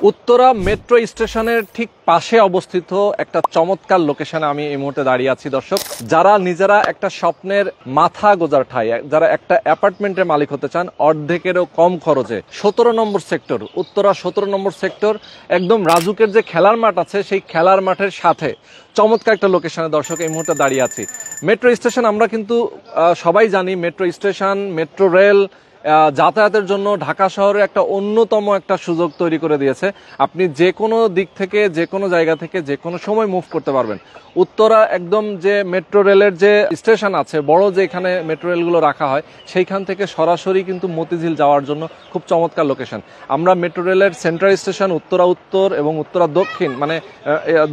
Uttara metro স্টেশনের ঠিক পাশে অবস্থিত একটা চমৎকার লোকেশনে আমি এই মুহূর্তে দাঁড়িয়ে আছি দর্শক। যারা নিজেরা একটা স্বপ্নের মাথা গোজার ঠাঁই, যারা একটা অ্যাপার্টমেন্টের মালিক হতে চান অর্ধেকেরও কম খরচে, 17 নম্বর সেক্টর, উত্তরা 17 নম্বর সেক্টর, একদম রাজুকের যে খেলার মাঠ আছে সেই খেলার মাঠের সাথে চমৎকার একটা লোকেশনে দর্শক এই মুহূর্তে দাঁড়িয়ে আছি। মেট্রো স্টেশন আমরা কিন্তু সবাই জানি, মেট্রো স্টেশন, মেট্রো রেল যাতায়াতের জন্য ঢাকা শহরে একটা অন্যতম একটা সুযোগ তৈরি করে দিয়েছে। আপনি যে কোনো দিক থেকে, যে কোনো জায়গা থেকে, যে কোনো সময় মুভ করতে পারবেন। উত্তরা একদম যে মেট্রো রেলের যে স্টেশন আছে, বড় যে এখানে মেট্রো রেলগুলো রাখা হয়, সেইখান থেকে সরাসরি কিন্তু মতিঝিল যাওয়ার জন্য খুব চমৎকার লোকেশন। আমরা মেট্রো রেলের সেন্ট্রাল স্টেশন উত্তরা উত্তর এবং উত্তরা দক্ষিণ, মানে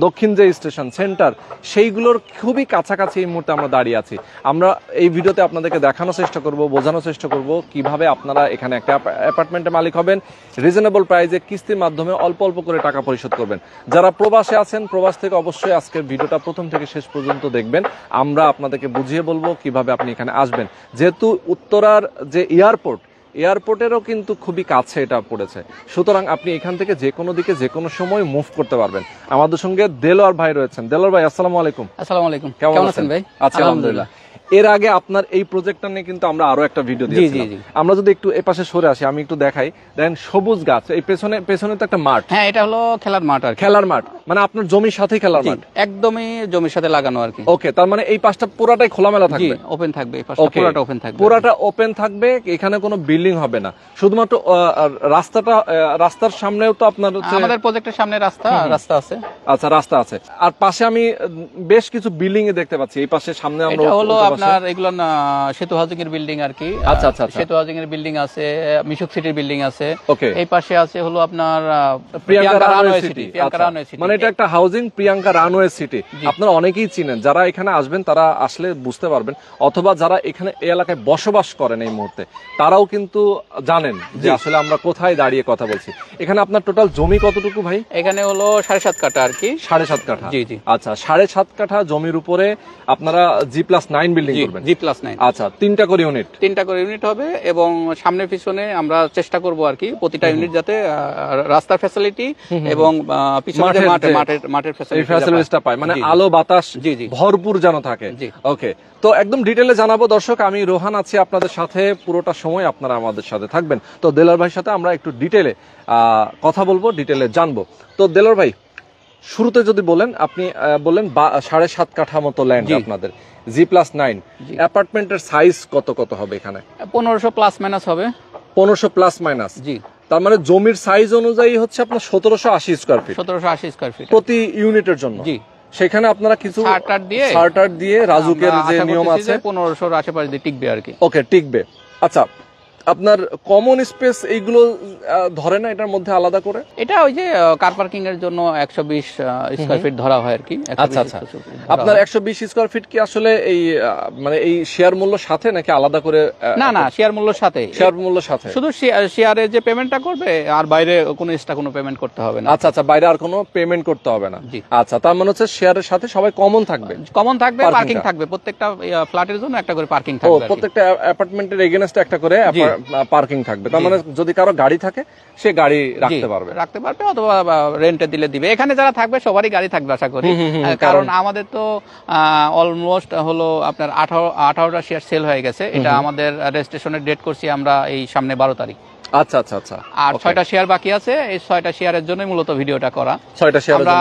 দক্ষিণ যে স্টেশন সেন্টার, সেইগুলোর খুবই কাছাকাছি এই মুহূর্তে আমরা দাঁড়িয়ে আছি। আমরা এই ভিডিওতে আপনাদেরকে দেখানোর চেষ্টা করব, বোঝানোর চেষ্টা করব কিভাবে আপনারা এখানে একটা অ্যাপার্টমেন্টের মালিক হবেন, রিজনেবল প্রাইসে কিস্তির মাধ্যমে অল্প অল্প করে টাকা পরিশোধ করবেন। যারা প্রবাসে আছেন, প্রবাস থেকে অবশ্যই আজকের ভিডিওটা প্রথম থেকে শেষ পর্যন্ত দেখবেন। আমরা আপনাদেরকে বুঝিয়ে বলবো কিভাবে আপনি এখানে আসবেন। যেহেতু উত্তরার যে এয়ারপোর্টেরও কিন্তু খুবই কাছে এটা পড়েছে, সুতরাং আপনি এখান থেকে যে কোনো দিকে যে কোনো সময় মুভ করতে পারবেন। আমাদের সঙ্গে দেলোয়ার ভাই রয়েছেন। দেলোয়ার ভাই, আসসালামু আলাইকুম। আসসালামু আলাইকুম, কেমন আছেন ভাই? আচ্ছা, আলহামদুলিল্লাহ। এর আগে আপনার এই প্রজেক্টটা নিয়ে কিন্তু আমরা আরো একটা ভিডিও দিয়েছিলাম। আমরা যদি একটু এই পাশে সরে আসি, আমি একটু দেখাই। দেখেন সবুজ গাছ, এই পেছনে তো একটা মাঠ। হ্যাঁ, এটা হলো খেলার মাঠ আর খেলার মাঠ, মানে আপনার জমির সাথেই খেলার মাঠ, একদমই জমির সাথে লাগানো আর কি। ওকে, তার মানে এই পাশটা পুরাটাই খোলামেলা থাকবে, ওপেন থাকবে, এই পাশটা পুরোটা ওপেন থাকবে, পুরোটা ওপেন থাকবে। এখানে কোনো বিল্ডিং হবে না, শুধুমাত্র রাস্তার সামনেও তো আপনার আমাদের প্রজেক্টের সামনে রাস্তা আছে। আচ্ছা, রাস্তা আছে, আর পাশে আমি বেশ কিছু বিল্ডিং এ দেখতে পাচ্ছি। এই পাশে সামনে আমরা এটা হলো আপনার এগুলো সেতু হাউজিং এর বিল্ডিং আর কি। আচ্ছা, সেতু হাউজিং এর বিল্ডিং আছে, মিশুক সিটির বিল্ডিং আছে। ওকে, এই পাশে আছে হলো আপনার প্রিয়াঙ্কা রানওয়ে সিটি। মানে এটা একটা হাউজিং, প্রিয়াঙ্কা রানওয়ে সিটি। আপনারা অনেকেই চিনেন, যারা এখানে আসবেন তারা আসলে বুঝতে পারবেন, অথবা যারা এখানে এই এলাকায় বসবাস করেন এই মুহূর্তে, তারাও কিন্তু জানেন যে আসলে আমরা কোথায় দাঁড়িয়ে কথা বলছি। এখানে আপনার টোটাল জমি কতটুকু ভাই? এখানে হলো 7.5 কাঠা আর কি। 7.5 কাঠা? জি জি। আচ্ছা, 7.5 কাঠা জমির উপরে আপনারা G+9 বিল্ডিং করবেন? G+9। আচ্ছা, 3টা করে ইউনিট হবে, এবং সামনে পিছনে আমরা চেষ্টা করব আর কি প্রতিটা ইউনিট যাতে রাস্তার ফ্যাসিলিটি এবং পিছনে মাঠের ফ্যাসিলিটিটা পায়, মানে আলো বাতাস ভরপুর যেন থাকে। ওকে, তো একদম ডিটেইলে জানাবো দর্শক। আমি রোহান আছি আপনাদের সাথে, পুরোটা সময় আপনারা আমাদের সাথে থাকবেন। তো দেলোয়ার ভাইয়ের সাথে আমরা একটু ডিটেইলে কথা বলবো, ডিটেইলে জানবো। তো দেলোয়ার ভাই, শুরুতে যদি বলেন, আপনি বললেন 7.5 কাঠা মতো ল্যান্ড আপনাদের, G+9 অ্যাপার্টমেন্টের সাইজ কত হবে এখানে? 1500 প্লাস মাইনাস হবে। 1500 প্লাস মাইনাস? জি। তার মানে জমির সাইজ অনুযায়ী হচ্ছে আপনার 1780 স্কয়ার ফিট। 1780 স্কয়ার ফিট প্রতি ইউনিটের জন্য? জি। সেখানে আপনারা কিছু চার্টার দিয়ে রাজুকের যে নিয়ম আছে 1500 এর আশেপাশে দিয়ে টিকবে আর কি। ওকে, টিকবে। আচ্ছা, আপনার কমন স্পেস এইগুলো ধরে না এটার মধ্যে আলাদা করে? এটা ওই যে কার পার্কিং এর জন্য 120 স্কয়ার ফিট ধরা হয় আর কি। আচ্ছা, আপনার 120 স্কয়ার ফিট কি আসলে এই মানে এই শেয়ার মূল্য সাথে নাকি আলাদা করে? না, শেয়ার মূল্যের সাথে, শুধু শেয়ারের যে পেমেন্টটা করবে, আর বাইরে কোনো এক্সট্রা কোনো পেমেন্ট করতে হবে না। আচ্ছা, বাইরে আর কোনো পেমেন্ট করতে হবে না। আচ্ছা, তার মানে হচ্ছে শেয়ারের সাথে সবাই কমন থাকবে, পার্কিং থাকবে, প্রত্যেকটা ফ্ল্যাটের জন্য একটা করে পার্কিং থাকবে, প্রত্যেকটা অ্যাপার্টমেন্টের এগেইনস্টে একটা করে পার্কিং থাকবে। তার মানে যদি কারো গাড়ি থাকে সে গাড়ি রাখতে পারবে, অথবা রেন্টে দিবে। এখানে যারা থাকবে সবারই গাড়ি থাকবে আশা করি, কারণ আমাদের তো অলমোস্ট হলো আপনার 18টা শেয়ার সেল হয়ে গেছে। এটা আমাদের রেজিস্ট্রেশনের ডেট করছি আমরা এই সামনে 12 তারিখ। আচ্ছা, আর 6টা শেয়ার বাকি আছে। এই 6টা শেয়ারের জন্যই মূলত ভিডিওটা করা। 6টা শেয়ার আমরা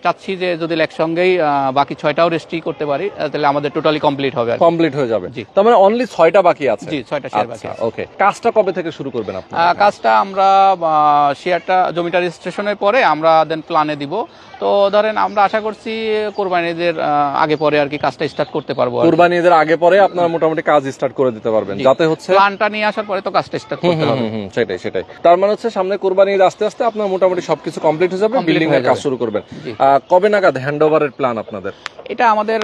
চাচ্ছি যে যদি একসঙ্গেই বাকি 6টাও রেজিস্ট্রি করতে পারি, তাহলে আমাদের টোটালি কমপ্লিট হয়ে যাবে। তার মানে অনলি 6টা বাকি আছে? জি, 6টা শেয়ার বাকি আছে। ওকে, কাজটা কবে থেকে শুরু করবেন আপনারা? কাজটা আমরা জমিটা রেজিস্ট্রেশনের পরে আমরা দেন প্ল্যানে দিব। তো ধরেন আমরা আশা করছি কোরবানি ঈদের আগে পরে আর কি কাজটা স্টার্ট করতে পারবো। কোরবানি ঈদের আগে পরে আপনারা মোটামুটি কাজ স্টার্ট করে দিতে পারবেন, যাতে হচ্ছে প্ল্যানটা নিয়ে আসার পরে তো কাজটা স্টার্ট করতে হবে। সেটাই। তার মানে হচ্ছে সামনে কোরবানি ঈদ আস্তে আস্তে আপনার মোটামুটি সবকিছু কমপ্লিট হয়ে যাবে, বিল্ডিং এর কাজ শুরু করবেন। কবে নাগাদ হ্যান্ডওভারের প্ল্যান আপনাদের? এটা আমাদের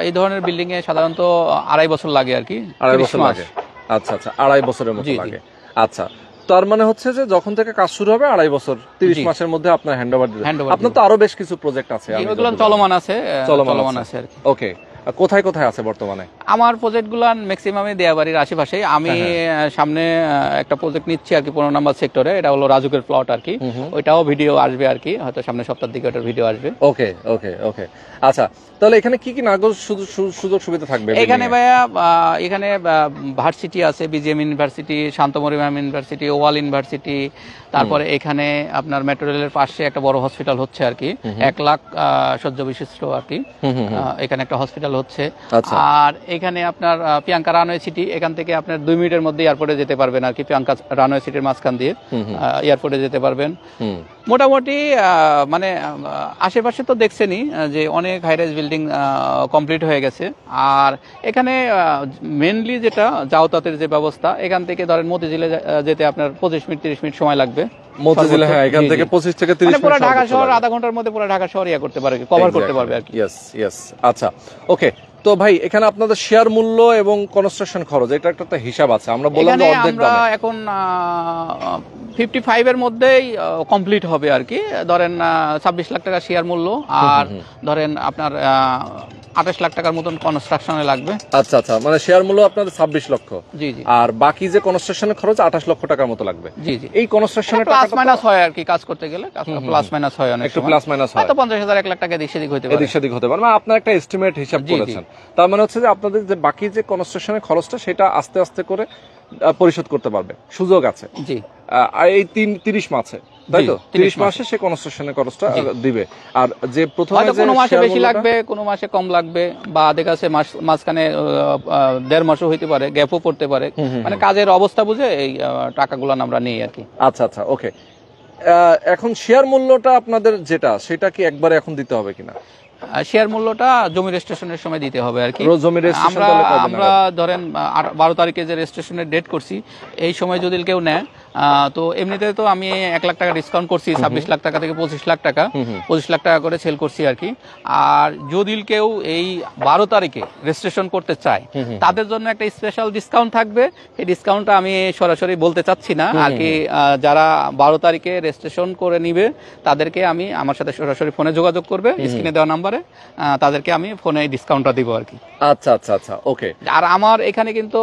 এই ধরনের বিল্ডিং এ সাধারণত 2.5 বছর লাগে আর কি। 2.5 বছর লাগে? আচ্ছা, 2.5 বছরের মতো লাগে। আচ্ছা, তার মানে হচ্ছে যে যখন থেকে কাজ শুরু হবে 2.5 বছর, 30 মাসের মধ্যে আপনার হ্যান্ডওভার দিবেন। আপনার তো আরো বেশ কিছু প্রজেক্ট আছে, চলমান আছে। ওকে, কোথায় কোথায় আছে বর্তমানে? আমার প্রজেক্টগুলো ম্যাক্সিমামই দেয়াবাড়ির আশেপাশে। আমি সামনে একটা প্রজেক্ট নিচ্ছি আর কি 15 নম্বর সেক্টরে, এটা হলো রাজুকের প্লট আর কি। ওইটাও ভিডিও আসবে আর কি, হয়তো সামনে সপ্তাহের দিকে ওটার ভিডিও আসবে। ওকে ওকে ওকে, আচ্ছা তাহলে এখানে কি কি নাগরিক সুযোগ সুবিধা থাকবে? এখানে ভাইয়া এখানে ভার্সিটি আছে, বিজিএম ইউনিভার্সিটি, শান্তমরিমাম ইউনিভার্সিটি, ওয়াল ইউনিভার্সিটি, তারপরে এখানে আপনার মেট্রো রেলের পাশে একটা বড় হসপিটাল হচ্ছে আর কি, 1 লাখ শয্য বিশিষ্ট আর কি, এখানে একটা হসপিটাল হচ্ছে। আর এখানে আপনার প্রিয়াঙ্কা রানওয়ে সিটি, এখান থেকে আপনার 2 মিনিটের মধ্যে এয়ারপোর্টে যেতে পারবেন আর কি, প্রিয়াঙ্কা রানওয়ে সিটির মাঝখান দিয়ে এয়ারপোর্টে যেতে পারবেন। মোটামুটি মানে আশেপাশে তো দেখছেনই যে অনেক হাইরাইজ বিল্ডিং কমপ্লিট হয়ে গেছে। আর এখানে মেনলি যেটা যাতায়াতের যে ব্যবস্থা, এখান থেকে ধরেন মতিঝিলে যেতে আপনার 25 মিনিট 30 মিনিট সময় লাগবে। মতিঝিলে, হ্যাঁ, এখান থেকে 25 থেকে 30 মিনিট, পুরো ঢাকা শহর আধা ঘন্টার মধ্যে পুরো ঢাকা শহর করতে পারবে, কভার করতে পারবে আর কি। ইয়েস ইয়েস, আচ্ছা ওকে। তো ভাই এখানে আপনাদের শেয়ার মূল্য এবং কনস্ট্রাকশন খরচ, এটা একটা হিসাব আছে, আমরা বললাম যে অর্ধেক দামে। আমরা এখন 55 এর মধ্যেই কমপ্লিট হবে আর কি। ধরেন 26 লাখ টাকা শেয়ার মূল্য, আর ধরেন আপনার 28 লাখ টাকার মতন কনস্ট্রাকশনে লাগবে। আচ্ছা আচ্ছা, মানে শেয়ার মূল্য আপনাদের 26 লক্ষ, জি জি, আর বাকি যে কনস্ট্রাকশনের খরচ 28 লক্ষ টাকার মতো লাগবে। জি জি, এই কনস্ট্রাকশনের প্লাস মাইনাস হয় আর কি, কাজ করতে গেলে প্লাস মাইনাস হয়, অনেক একটু সময় প্লাস মাইনাস হয়, হয়তো 50,000 1 লাখ টাকা এদিক সেদিক হতে পারে, এদিক সেদিক হতে পারে। মানে আপনার একটা এস্টিমেট হিসাব করেছেন, তার মানে হচ্ছে যে আপনাদের যে বাকি যে কনস্ট্রাকশনের খরচটা সেটা আস্তে আস্তে করে পরিশোধ করতে পারবে, সুযোগ আছে। জি, আর এই 30 মাসে, তাই তো 30 মাসে সে কনস্ট্রাকশনের খরচটা দিবে। আর যে প্রথমে যে কোনো মাসে বেশি লাগবে, কোনো মাসে কম লাগবে, বা দেখা যাচ্ছে মাঝখানে 1.5 মাসও হইতে পারে, গ্যাপও পড়তে পারে, মানে কাজের অবস্থা বুঝে এই টাকাগুলো আমরা নিই আর কি। আচ্ছা আচ্ছা ওকে। এখন শেয়ার মূল্যটা আপনাদের যেটা, সেটা কি একবারে এখন দিতে হবে কিনা? শেয়ার মূল্যটা জমি রেজিস্ট্রেশনের সময় দিতে হবে আর কি। আমরা ধরেন 12 তারিখে যে রেজিস্ট্রেশনের ডেট করছি, এই সময় যদি কেউ নেয়, তো এমনিতে তো আমি 1 লাখ টাকা ডিসকাউন্ট করছি, 26 লাখ টাকা থেকে 25 লাখ টাকা, 25 লাখ টাকা করে সেল করছি আর কি। আর যদি কেউ এই 12 তারিখে রেজিস্ট্রেশন করতে চায়, তাদের জন্য একটা স্পেশাল ডিসকাউন্ট থাকবে। এই ডিসকাউন্টটা আমি সরাসরি বলতে চাচ্ছি না আর কি। যারা 12 তারিখে রেজিস্ট্রেশন করে নিবে, তাদেরকে আমি আমার সাথে সরাসরি ফোনে যোগাযোগ করবে, স্ক্রিনে দেওয়া নাম্বারে, তাদেরকে আমি ফোনে ডিসকাউন্টটা দিব আর কি। আচ্ছা আচ্ছা আচ্ছা ওকে। আর আমার এখানে কিন্তু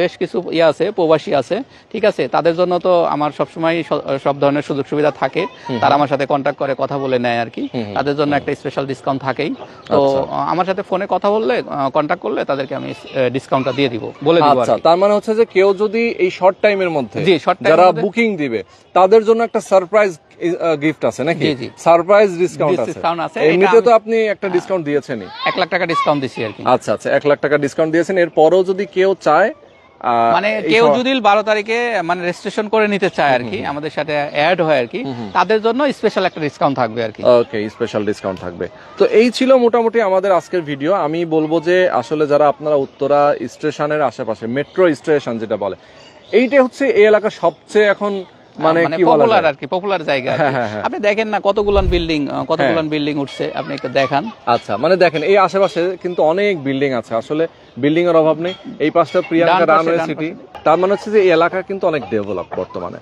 বেশ কিছু আছে, প্রবাসী আছে, ঠিক আছে, তাদের জন্য তো আমার সবসময় সব ধরনের সুযোগ সুবিধা থাকে। তারা আমার সাথে কন্ট্যাক্ট করে কথা বলে নেয় আর কি, তাদের জন্য একটা স্পেশাল ডিসকাউন্ট থাকেই। তো আমার সাথে ফোনে কথা বললে, কন্ট্যাক্ট করলে তাদেরকে আমি ডিসকাউন্টটা দিয়ে দিব, বলে দিব। আচ্ছা, তার মানে হচ্ছে যে কেউ যদি এই শর্ট টাইমের মধ্যে যারা বুকিং দিবে, তাদের জন্য একটা সারপ্রাইজ গিফট আছে নাকি? সারপ্রাইজ ডিসকাউন্ট আছে। এমনিতে তো আপনি একটা ডিসকাউন্ট দিয়েছেনই, 1 লাখ টাকা ডিসকাউন্ট দিছি আর কি। আচ্ছা আচ্ছা, 1 লাখ টাকা ডিসকাউন্ট দিয়েছেন। এরপরও যদি কেউ চায়, মানে কেউ যদি 12 তারিখে মানে রেজিস্ট্রেশন করে নিতে চায় আর কি, আমাদের সাথে অ্যাড হয় আর কি, তাদের জন্য স্পেশাল একটা ডিসকাউন্ট থাকবে আর কি। ওকে, স্পেশাল ডিসকাউন্ট থাকবে। তো এই ছিল মোটামুটি আমাদের আজকের ভিডিও। আমি বলবো যে আসলে যারা আপনারা উত্তরা স্টেশনের আশেপাশে, মেট্রো স্টেশন যেটা বলে, এইটা হচ্ছে এই এলাকার সবচেয়ে এখন মানে কি বলা যায় আর কি, পপুলার জায়গা। আপনি দেখেন না কতগুলান বিল্ডিং উঠছে, আপনি একটু দেখান। আচ্ছা, মানে দেখেন এই আশেপাশে কিন্তু অনেক বিল্ডিং আছে, আসলে বিল্ডিং এর অভাব নেই। এই পাশটা প্রিয়াঙ্কা রানওয়ে সিটি, তার মানে হচ্ছে যে এই এলাকা কিন্তু অনেক ডেভেলপ বর্তমানে।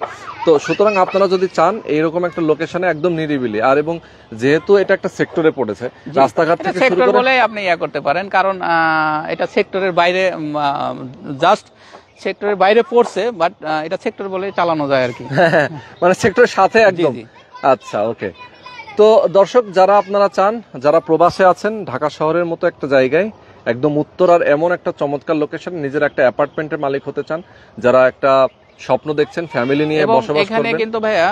তো সুতরাং আপনারা যদি চান এইরকম একটা লোকেশনে একদম নিরিবিলি, আর এবং যেহেতু এটা একটা সেক্টরে পড়েছে, রাস্তাঘাট থেকে শুরু করে বলে আপনি করতে পারেন, কারণ এটা সেক্টরের বাইরে, জাস্ট সেক্টরের বাইরে পড়ছে, বাট এটা সেক্টর বলে চালানো যায় আর কি, মানে সেক্টরের সাথে একদম। আচ্ছা ওকে। তো দর্শক, যারা আপনারা চান, যারা প্রবাসে আছেন, ঢাকা শহরের মতো একটা জায়গায় একদম উত্তরার এমন একটা চমৎকার লোকেশন, নিজের একটা অ্যাপার্টমেন্টের মালিক হতে চান, যারা একটা স্বপ্ন দেখছেন ফ্যামিলি নিয়ে বসবাস করবেন, এখানে কিন্তু ভাইয়া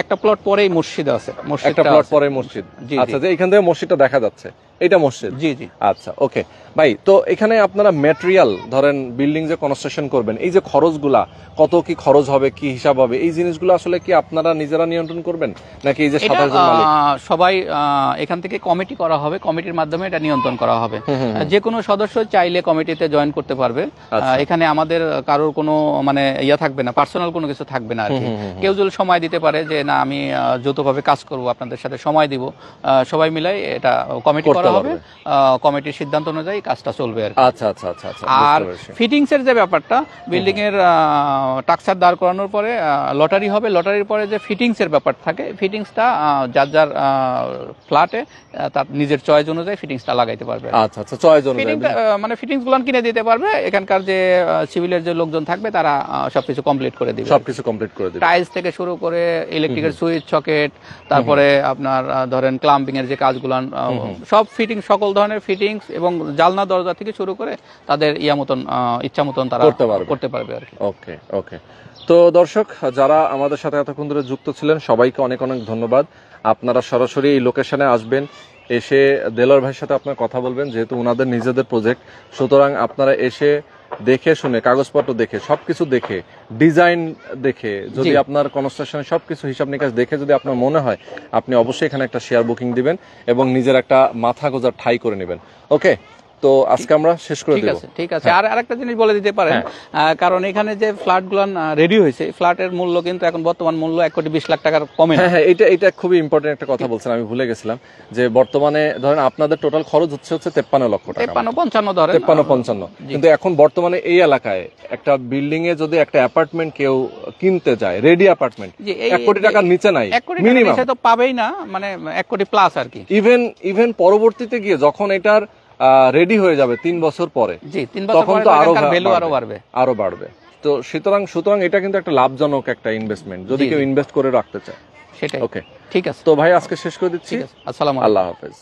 একটা প্লট পরেই মসজিদ আছে, একটা প্লট পরে মসজিদ। আচ্ছা, যে এখান থেকে মসজিদটা দেখা যাচ্ছে, এটা মসজিদ? জি জি। আচ্ছা ওকে ভাই, তো এখানে আপনারা ম্যাটেরিয়াল, ধরেন বিল্ডিং যে কনস্ট্রাকশন করবেন, এই যে খরচগুলা, কত কি খরচ হবে, কি হিসাব হবে, এই জিনিসগুলো আসলে কি আপনারা নিজেরা নিয়ন্ত্রণ করবেন, নাকি এই যে 27 জন মালিক? সবাই এখান থেকে কমিটি করা হবে, কমিটির মাধ্যমে এটা নিয়ন্ত্রণ করা হবে। যে কোনো সদস্য চাইলে কমিটিতে জয়েন করতে পারবে। এখানে আমাদের কারোর কোনো মানে থাকবে না, পার্সোনাল কোনো কিছু থাকবে না আর কি। কেউ যদি সময় দিতে পারে যে না আমি যৌথভাবে কাজ করব, আপনাদের সাথে সময় দিব, সবাই মিলাই এটা কমিটি করা করা হবে, কমিটির সিদ্ধান্ত অনুযায়ী কাজটা চলবে আর কি। আচ্ছা আচ্ছা আচ্ছা আচ্ছা, আর বুঝতে পেরেছি। ফিটিংস এর যে ব্যাপারটা, বিল্ডিং এর টাকচার দাঁড় করানোর পরে লটারি হবে, লটারির পরে যে ফিটিংস এর ব্যাপার থাকে, ফিটিংসটা যার যার ফ্ল্যাটে তার নিজের চয়েস অনুযায়ী ফিটিংসটা লাগাইতে পারবে। আচ্ছা আচ্ছা, চয়েস অনুযায়ী। ফিটিংটা মানে ফিটিংস গুলো কিনে দিতে পারবে, এখানকার যে সিভিলের যে লোকজন থাকবে তারা সবকিছু কমপ্লিট করে দিবে। সবকিছু কমপ্লিট করে দিবে। টাইলস থেকে শুরু করে ইলেকট্রিকের সুইচ সকেট, তারপরে আপনার ধরেন ক্লাম্পিং এর যে কাজগুলো, সব ফিটিং, সকল ধরনের ফিটিংস এবং জালনা দরজা থেকে শুরু করে তাদের ইচ্ছা মতন তারা করতে পারবে আর কি। ওকে ওকে। তো দর্শক যারা আমাদের সাথে এতক্ষণ ধরে যুক্ত ছিলেন, সবাইকে অনেক অনেক ধন্যবাদ। আপনারা সরাসরি এই লোকেশনে আসবেন, এসে দেলোয়ার ভাইয়ের সাথে আপনার কথা বলবেন, যেহেতু ওনাদের নিজেদের প্রজেক্ট, সুতরাং আপনারা এসে দেখে শুনে, কাগজপত্র দেখে, সবকিছু দেখে, ডিজাইন দেখে, যদি আপনার কনস্ট্রাকশনের সবকিছু হিসাব নিকাশ দেখে যদি আপনার মনে হয়, আপনি অবশ্যই এখানে একটা শেয়ার বুকিং দিবেন এবং নিজের একটা মাথা গোজার ঠাই করে নেবেন। ওকে, তো আজকে আমরা শেষ করে দেব। ঠিক আছে। আর আরেকটা জিনিস বলে দিতে পারেন, কারণ এখানে যে ফ্ল্যাট গুলো রেডি হয়েছে, ফ্ল্যাটের মূল্য কিন্তু এখন বর্তমান মূল্য 1,20 লাখ টাকার কমে। হ্যাঁ, এটা খুবই ইম্পর্টেন্ট একটা কথা বলছেন, আমি ভুলে গেছিলাম যে বর্তমানে ধরেন আপনাদের টোটাল খরচ হচ্ছে 53 লক্ষ টাকা, 53-55 ধরেন, 53-55। কিন্তু এখন বর্তমানে এই এলাকায় একটা বিল্ডিং এ যদি একটা অ্যাপার্টমেন্ট কেউ কিনতে যায়, রেডি অ্যাপার্টমেন্ট, 1 কোটি টাকার নিচে নাই, 1 কোটি টাকার নিচে তো পাবেই না, মানে 1 কোটি প্লাস আর কি। ইভেন পরবর্তীতে গিয়ে যখন এটার রেডি হয়ে যাবে 3 বছর পরে, জি 3 বছর পরে এটার ভ্যালু আরো বাড়বে। তো সুতরাং এটা কিন্তু একটা লাভজনক একটা ইনভেস্টমেন্ট যদি কেউ ইনভেস্ট করে রাখতে চায়। সেটাই। ওকে, ঠিক আছে। তো ভাই আজকে শেষ করে দিচ্ছি। আসসালামু আলাইকুম। আল্লাহ হাফেজ।